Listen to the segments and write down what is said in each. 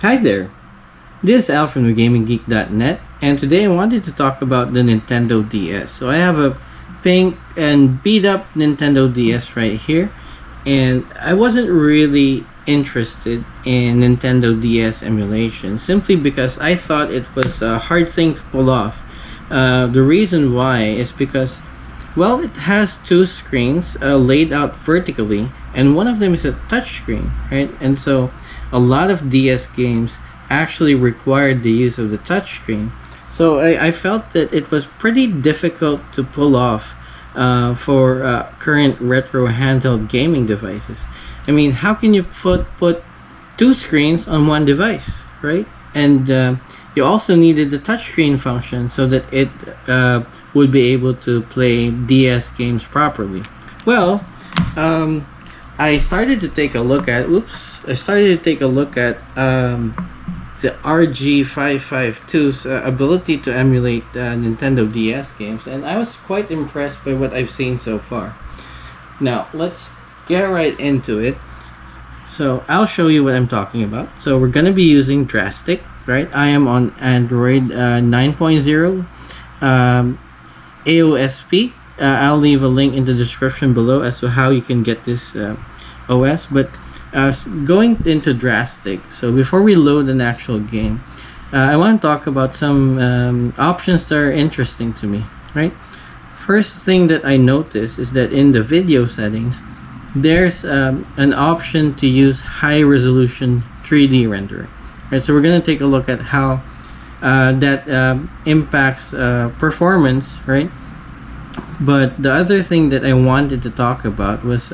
Hi there, this is Al from thegaminggeek.net, and today I wanted to talk about the Nintendo DS. So I have a pink and beat up Nintendo DS right here, and I wasn't really interested in Nintendo DS emulation simply because I thought it was a hard thing to pull off. The reason why is because, well, it has two screens laid out vertically, and one of them is a touchscreen, right? And so a lot of DS games actually required the use of the touchscreen. So I felt that it was pretty difficult to pull off for current retro handheld gaming devices. I mean, how can you put two screens on one device, right? And you also needed the touchscreen function so that it would be able to play DS games properly. Well, I started to take a look at the RG552's ability to emulate Nintendo DS games, and I was quite impressed by what I've seen so far. Now, let's get right into it. So, I'll show you what I'm talking about. So, we're going to be using DraStic, right? I am on Android 9.0 AOSP. I'll leave a link in the description below as to how you can get this OS, but going into DraStic. So before we load an actual game, I want to talk about some options that are interesting to me, right? First thing that I noticed is that in the video settings, there's an option to use high resolution 3D rendering. Right, so we're going to take a look at how that impacts performance, right? But the other thing that I wanted to talk about was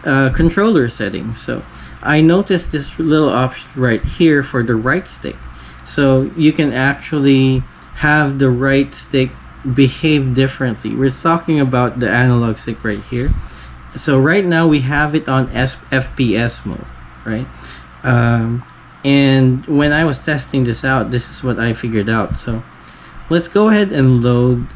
controller settings. So I noticed this little option right here for the right stick. So you can actually have the right stick behave differently. We're talking about the analog stick right here. So right now we have it on FPS mode, right? And when I was testing this out, this is what I figured out. So let's go ahead and load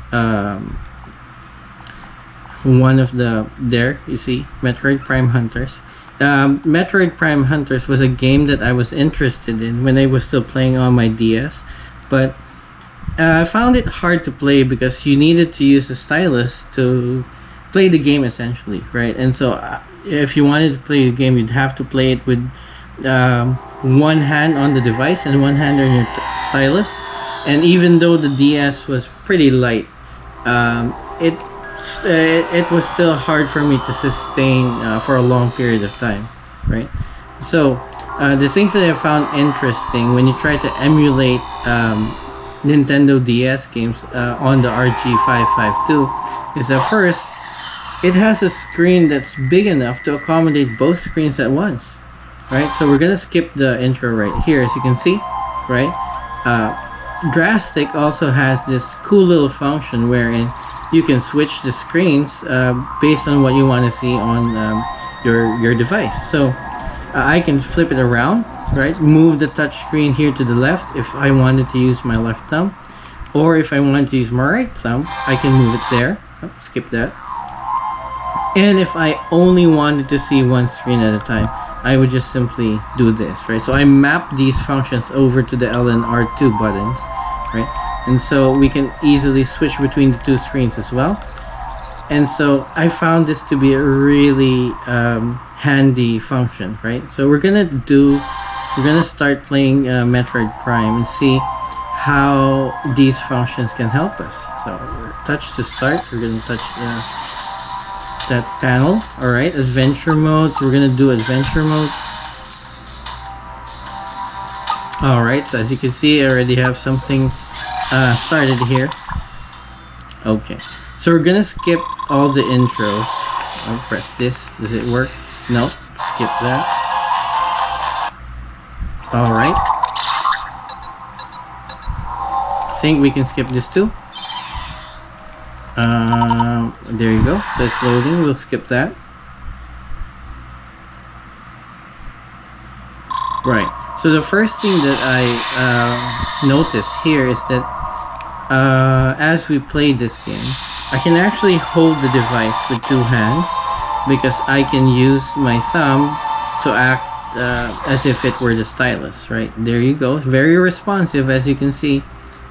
one of there you see Metroid Prime Hunters. Metroid Prime Hunters was a game that I was interested in when I was still playing on my DS, but I found it hard to play because you needed to use the stylus to play the game essentially, right? And so if you wanted to play the game, you'd have to play it with one hand on the device and one hand on your stylus. And even though the DS was pretty light, it was still hard for me to sustain for a long period of time, right? So the things that I found interesting when you try to emulate Nintendo DS games on the RG552 is that first, it has a screen that's big enough to accommodate both screens at once, right? So we're gonna skip the intro right here, as you can see, right? DraStic also has this cool little function wherein you can switch the screens based on what you want to see on your device. So I can flip it around, right? Move the touch screen here to the left if I wanted to use my left thumb, or if I wanted to use my right thumb, I can move it there. Oh, skip that. And if I only wanted to see one screen at a time, I would just simply do this, right? So I map these functions over to the L and R2 buttons, right? And so we can easily switch between the two screens as well. And so I found this to be a really handy function, right? So we're gonna start playing Metroid Prime and see how these functions can help us. So touch to start. We're gonna touch that panel. All right, adventure mode. So we're gonna do adventure mode. All right. So as you can see, I already have something started here. Okay, so we're gonna skip all the intros. I'll press this. Does it work? No. Skip that. All right. I think we can skip this too. There you go. So it's loading. We'll skip that. Right. So the first thing that I noticed here is that as we play this game, I can actually hold the device with two hands because I can use my thumb to act as if it were the stylus, right? There you go. Very responsive, as you can see.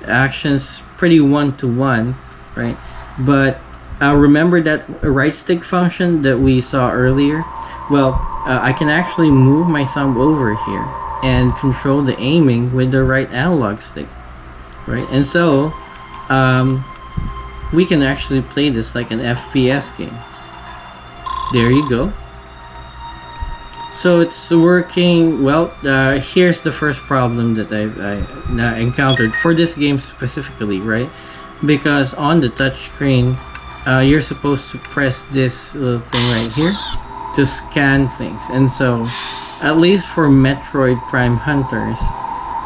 Actions pretty one-to-one, right? But remember that right stick function that we saw earlier? Well, I can actually move my thumb over here and control the aiming with the right analog stick, right? And so we can actually play this like an FPS game. There you go. So it's working well. Here's the first problem that I encountered for this game specifically, right? Because on the touch screen, you're supposed to press this little thing right here to scan things, and so at least for Metroid Prime Hunters,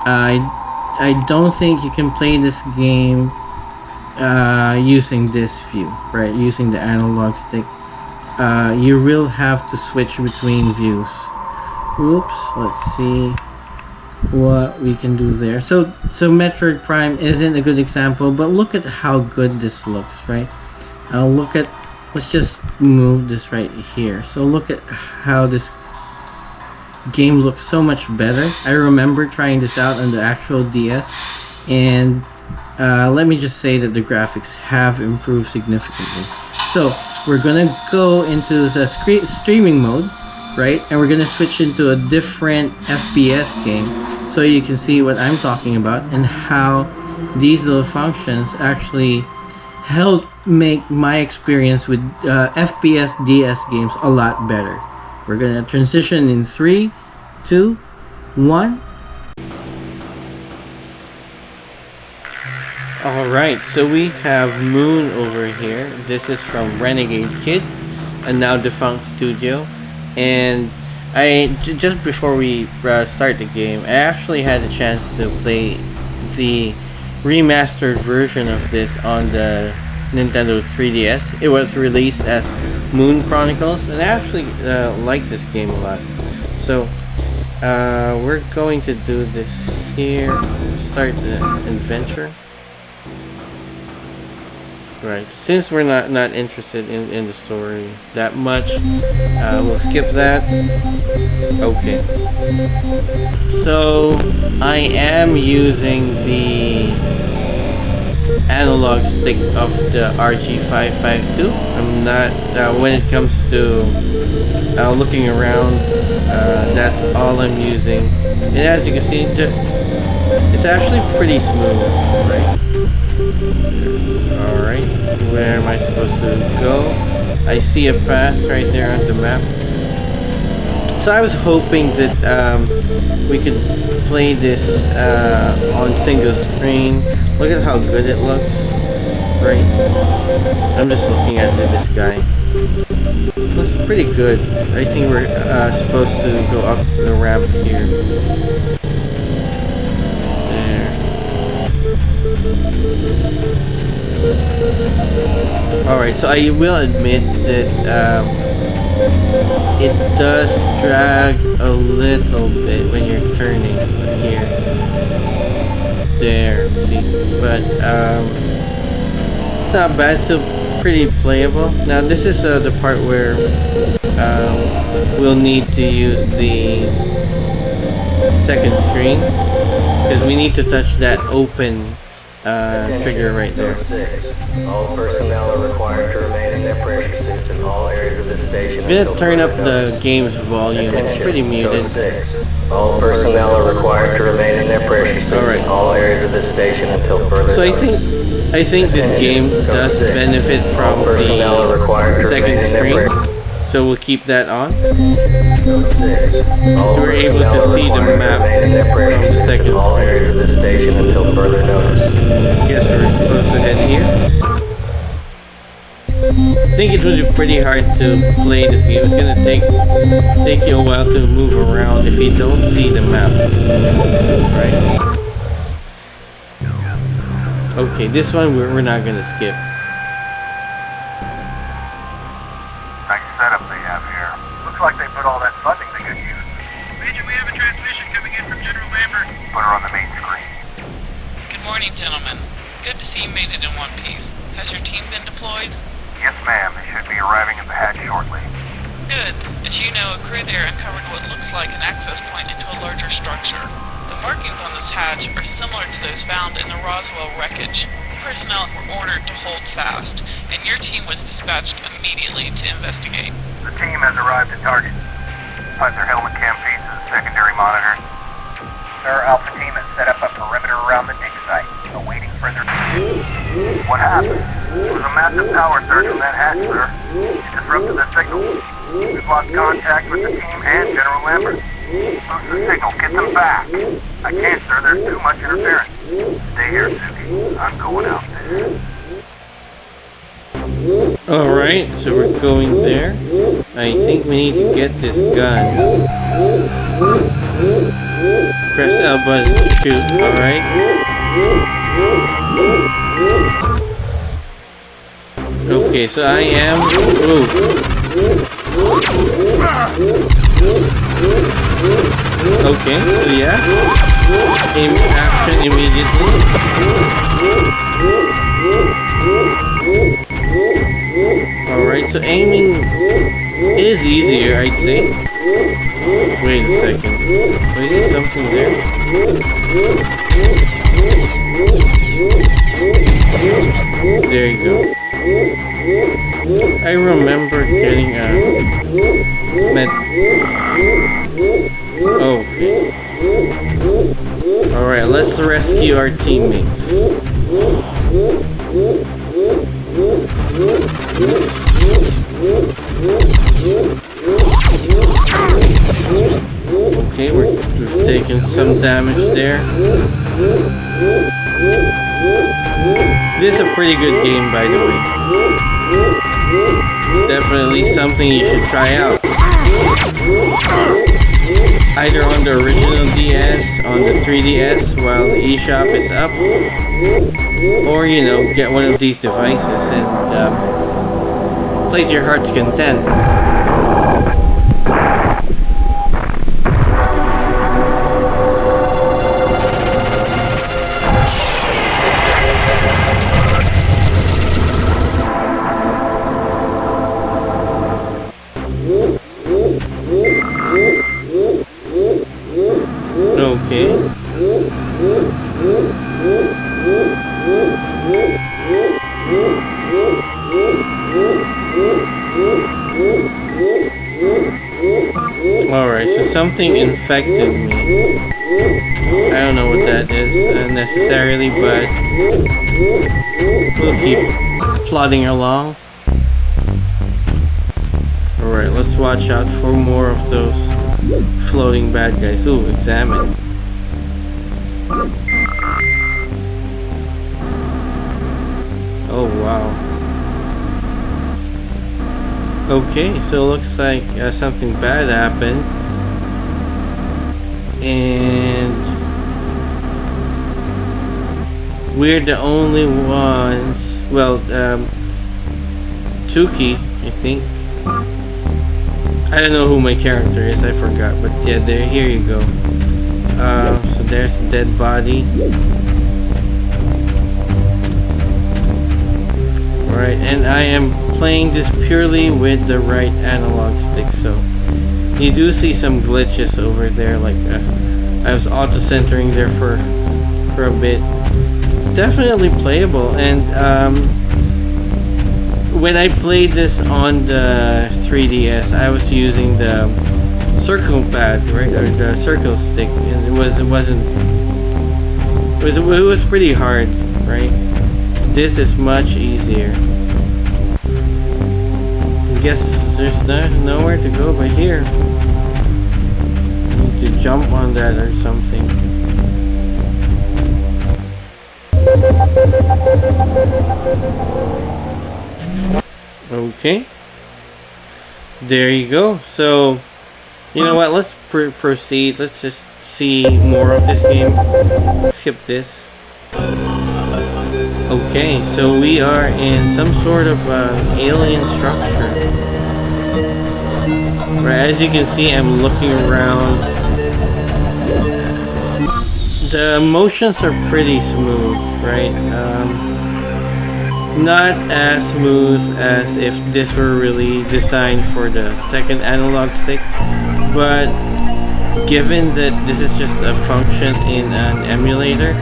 I don't think you can play this game using this view, right? Using the analog stick. You will have to switch between views. Oops, let's see what we can do there. So Metroid Prime isn't a good example, but look at how good this looks, right? Let's just move this right here. So look at how this game looks so much better. I remember trying this out on the actual DS, and let me just say that the graphics have improved significantly. So we're gonna go into the streaming mode, right? And we're gonna switch into a different FPS game so you can see what I'm talking about and how these little functions actually help make my experience with FPS DS games a lot better. We're gonna transition in 3, 2, 1. Alright, so we have Moon over here. This is from Renegade Kid, a now defunct studio. And just before we start the game, I actually had a chance to play the remastered version of this on the Nintendo 3DS. It was released as Moon Chronicles, and I actually like this game a lot. So we're going to do this here. Start the adventure. Right, since we're not interested in the story that much, we'll skip that. Okay. So I am using the analog stick of the RG552. I'm not, when it comes to looking around, that's all I'm using. And as you can see, it's actually pretty smooth, right? Alright, where am I supposed to go? I see a path right there on the map. So I was hoping that we could play this on single screen. Look at how good it looks, right? I'm just looking at this guy. Looks pretty good. I think we're supposed to go up the ramp here. Alright, so I will admit that it does drag a little bit when you're turning here. There, see, but it's not bad, still pretty playable. Now this is the part where we'll need to use the second screen, because we need to touch that open trigger right there. All personnel are required to remain in their pressure suits in all areas of the station. I'm gonna turn up the game's volume. It's pretty muted. All personnel are required to remain in their pressure suits in all areas of the station until further. So I think this game does benefit from the second screen. So we'll keep that on. So we're able to see the map from the second screen. Guess we're supposed to head here. I think it would be pretty hard to play this game. It's gonna take you a while to move around if you don't see the map. Right. Okay, this one we're not gonna skip. Like they put all that funding to good use. Major, we have a transmission coming in from General Lambert. Put her on the main screen. Good morning, gentlemen. Good to see you made it in one piece. Has your team been deployed? Yes, ma'am. They should be arriving at the hatch shortly. Good. As you know, a crew there uncovered what looks like an access point into a larger structure. The markings on this hatch are similar to those found in the Roswell wreckage. Personnel were ordered to hold fast, and your team was dispatched immediately to investigate. The team has arrived at target. Pipe their helmet cam feeds to the secondary monitors. Our Alpha team has set up a perimeter around the dig site, awaiting further. What happened? It was a massive power surge from that hatch, sir. It disrupted the signal. We've lost contact with the team and General Lambert. Lose the signal, get them back. I can't, sir. There's too much interference. Stay here, Suki. I'm going out there. Alright, so we're going there. I think we need to get this gun. Press L button to shoot, alright. Okay, so I am... Ooh. Okay, so yeah. Aim action immediately. Alright, so aiming is easier, I'd say. Wait a second. Wait, is something there? There you go. I remember getting a med. Okay. Alright, let's rescue our teammates. Okay, we've taken some damage there. This is a pretty good game, by the way. Definitely something you should try out. Either on the original DS, on the 3DS while the eShop is up, or you know, get one of these devices and play to your heart's content. Okay. Alright, so something infected me. I don't know what that is necessarily, but we'll keep plodding along. Alright, let's watch out for more of those floating bad guys. Ooh, examine. Oh wow. Okay, so it looks like something bad happened. And we're the only ones. Well, Tuki, I think. I don't know who my character is, I forgot, but yeah, there, here you go. So there's a dead body. Alright, and I am playing this purely with the right analog stick, so you do see some glitches over there, like I was auto-centering there for a bit. Definitely playable, and when I played this on the 3DS, I was using the circle pad, right, or the circle stick, and it was pretty hard, right? This is much easier. I guess there's nowhere to go but here. I need to jump on that or something. Okay, there you go. So you know what, let's proceed. Let's just see more of this game. Skip this. Okay, so we are in some sort of alien structure. Right, as you can see, I'm looking around. The motions are pretty smooth, right? not as smooth as if this were really designed for the second analog stick, but given that this is just a function in an emulator,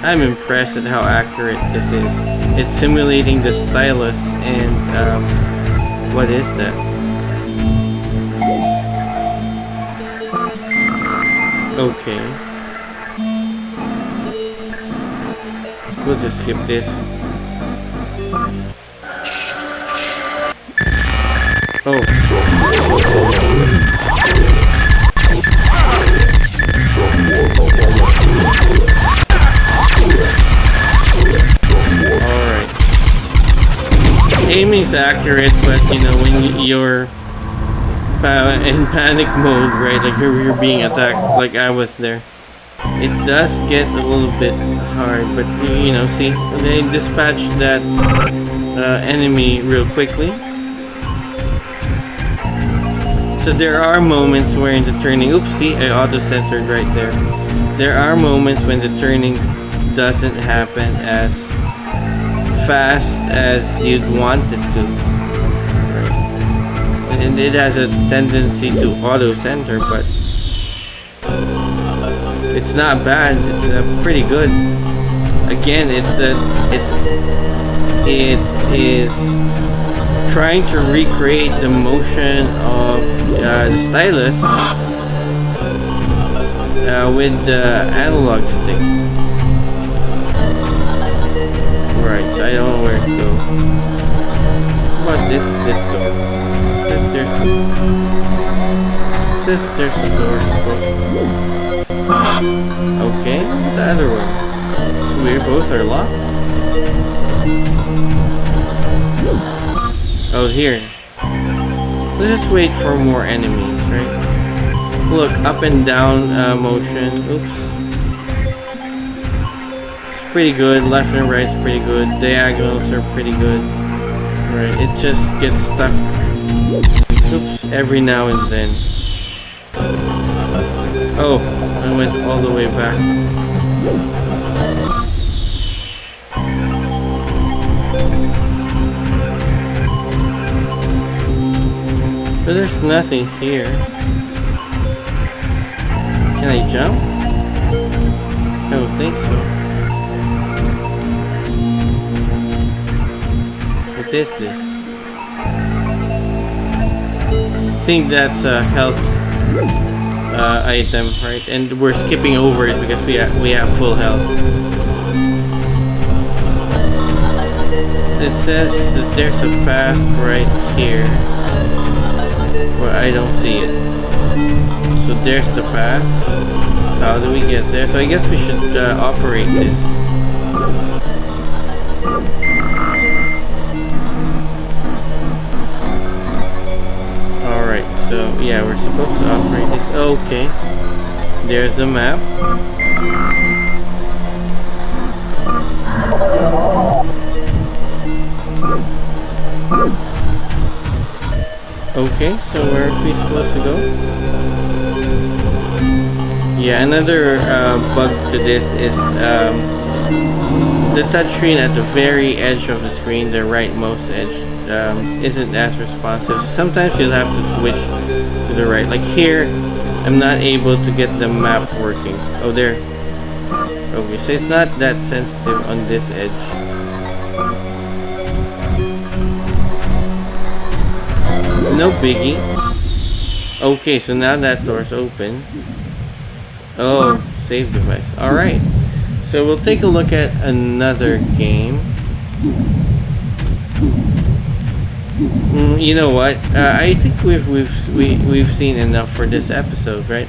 I'm impressed at how accurate this is. It's simulating the stylus and what is that? Okay. We'll just skip this. Oh. Alright. Aiming's accurate, but you know, when you're in panic mode, right? Like you're being attacked, like I was there. It does get a little bit hard, but you know, see, they dispatched that enemy real quickly. So there are moments where in the turning, oops, see, I auto-centered right there. There are moments when the turning doesn't happen as fast as you'd want it to. Right? And it has a tendency to auto-center, but it's not bad. It's pretty good. Again, it is trying to recreate the motion of the stylus with the analog stick. Right, so I don't know where to go. What about this door? It says there's a door supposed to be. Okay, the other one. So weird, both are locked. Oh, here. Let's just wait for more enemies, right? Look, up and down motion. Oops. It's pretty good. Left and right is pretty good. Diagonals are pretty good. Right, it just gets stuck. Oops, every now and then. Oh, I went all the way back. But there's nothing here. Can I jump? I don't think so. What is this? I think that's a health item, right? And we're skipping over it because we have full health. It says that there's a path right here, but I don't see it. So there's the path. How do we get there? So I guess we should operate this. Alright, so yeah, we're supposed to operate this. Okay. There's a map. Okay, so where are we supposed to go? Yeah, another bug to this is the touchscreen at the very edge of the screen, the rightmost edge, isn't as responsive. Sometimes you'll have to switch to the right. Like here, I'm not able to get the map working. Oh, there. Okay, so it's not that sensitive on this edge. No biggie. Okay, so now that door's open. Oh, save device. Alright. So we'll take a look at another game. You know what? I think we've seen enough for this episode, right?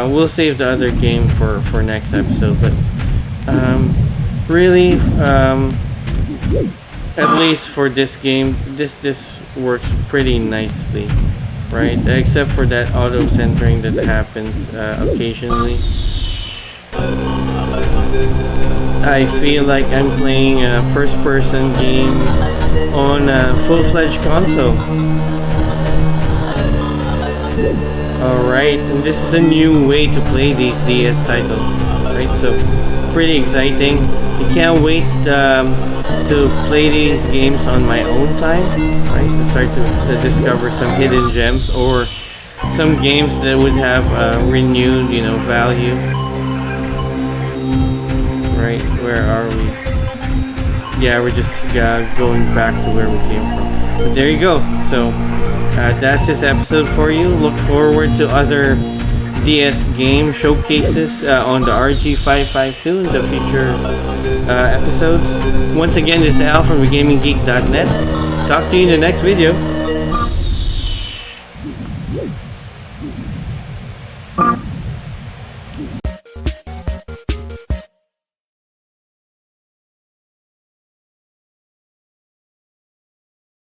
We'll save the other game for next episode, but really, at least for this game, this works pretty nicely, right? Except for that auto centering that happens occasionally. I feel like I'm playing a first-person game on a full-fledged console. Alright, and this is a new way to play these DS titles, right? So pretty exciting. I can't wait to play these games on my own time, right? To start to discover some hidden gems or some games that would have renewed, you know, value. Right, where are we? Yeah, we're just going back to where we came from. But there you go. So that's this episode for you. Look forward to other DS game showcases on the RG552 in the future episodes. Once again, this is Al from thegaminggeek.net. Talk to you in the next video.